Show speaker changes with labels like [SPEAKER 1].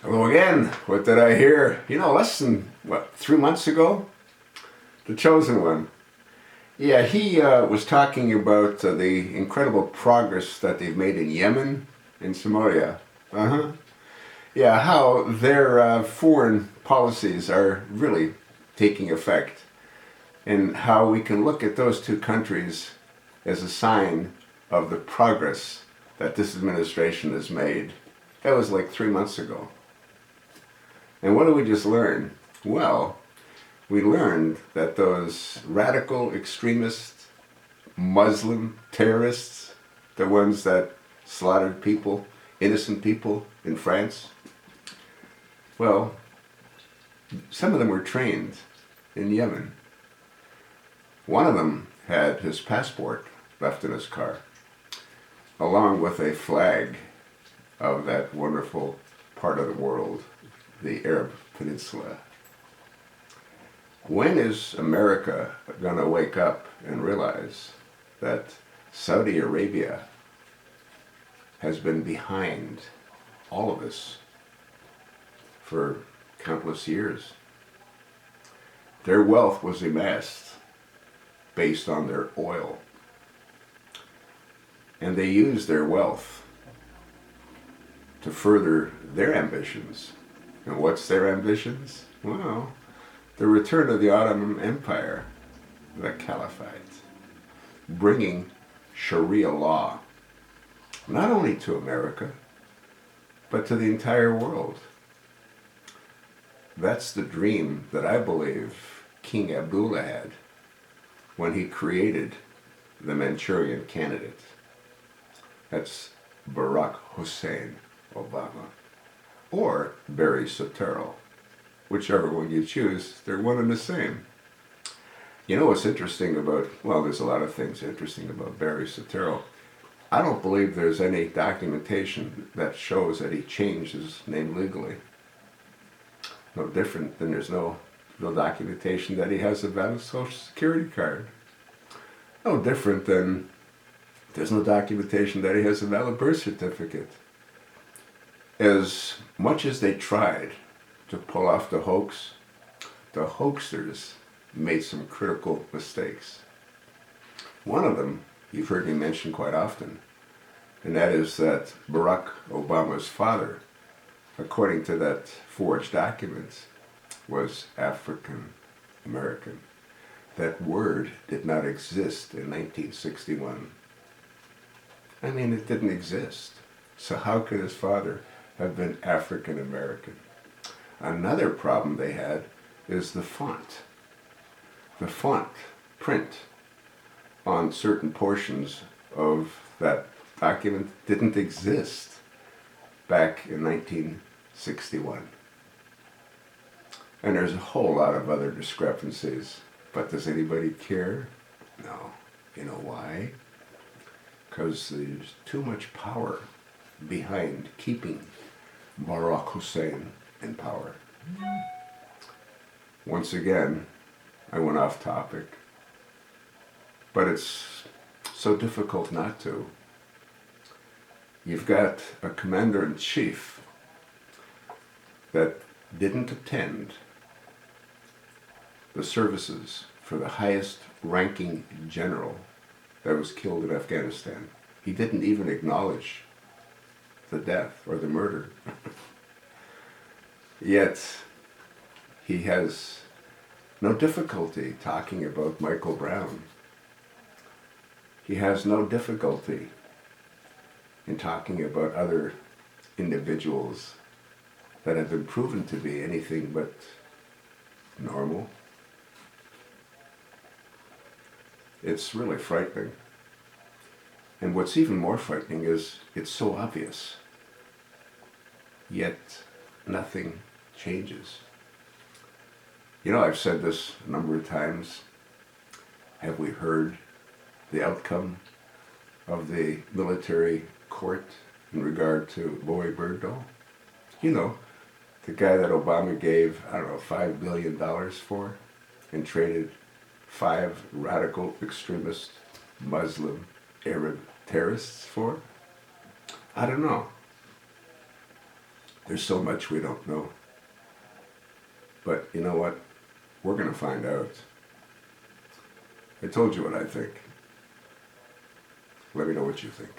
[SPEAKER 1] Hello again. What did I hear? Less than, 3 months ago? The Chosen One. Yeah, he was talking about the incredible progress that they've made in Yemen and Somalia. Uh-huh. Yeah, how their foreign policies are really taking effect, and how we can look at those two countries as a sign of the progress that this administration has made. That was like 3 months ago. And what did we just learn? Well, we learned that those radical extremist Muslim terrorists, the ones that slaughtered people, innocent people in France, well, some of them were trained in Yemen. One of them had his passport left in his car, along with a flag of that wonderful part of the world, the Arab Peninsula. When is America going to wake up and realize that Saudi Arabia has been behind all of this for countless years? Their wealth was amassed based on their oil, and they used their wealth to further their ambitions. And what's their ambitions? Well, the return of the Ottoman Empire, the Caliphate, bringing Sharia law, not only to America, but to the entire world. That's the dream that I believe King Abdullah had when he created the Manchurian Candidate. That's Barack Hussein Obama, or Barry Soetoro. Whichever one you choose, they're one and the same. You know what's interesting about, well, there's a lot of things interesting about Barry Soetoro. I don't believe there's any documentation that shows that he changed his name legally. No different than there's no documentation that he has a valid Social Security card. No different than there's no documentation that he has a valid birth certificate. As much as they tried to pull off the hoax, the hoaxers made some critical mistakes. One of them you've heard me mention quite often, and that is that Barack Obama's father, according to that forged document, was African American. That word did not exist in 1961. I mean, it didn't exist. So how could his father have been African American? Another problem they had is the font. The font print on certain portions of that document didn't exist back in 1961. And there's a whole lot of other discrepancies. But does anybody care? No. You know why? Because there's too much power behind keeping Barack Hussein in power. Once again, I went off topic, but it's so difficult not to. You've got a commander-in-chief that didn't attend the services for the highest ranking general that was killed in Afghanistan. He didn't even acknowledge the death or the murder. Yet, he has no difficulty talking about Michael Brown. He has no difficulty in talking about other individuals that have been proven to be anything but normal. It's really frightening. And what's even more frightening is it's so obvious, yet nothing changes. I've said this a number of times. Have we heard the outcome of the military court in regard to Bowie Bergdahl? The guy that Obama gave, $5 billion for, and traded 5 radical extremist Muslim Arab terrorists for? I don't know. There's so much we don't know. But you know what? We're going to find out. I told you what I think. Let me know what you think.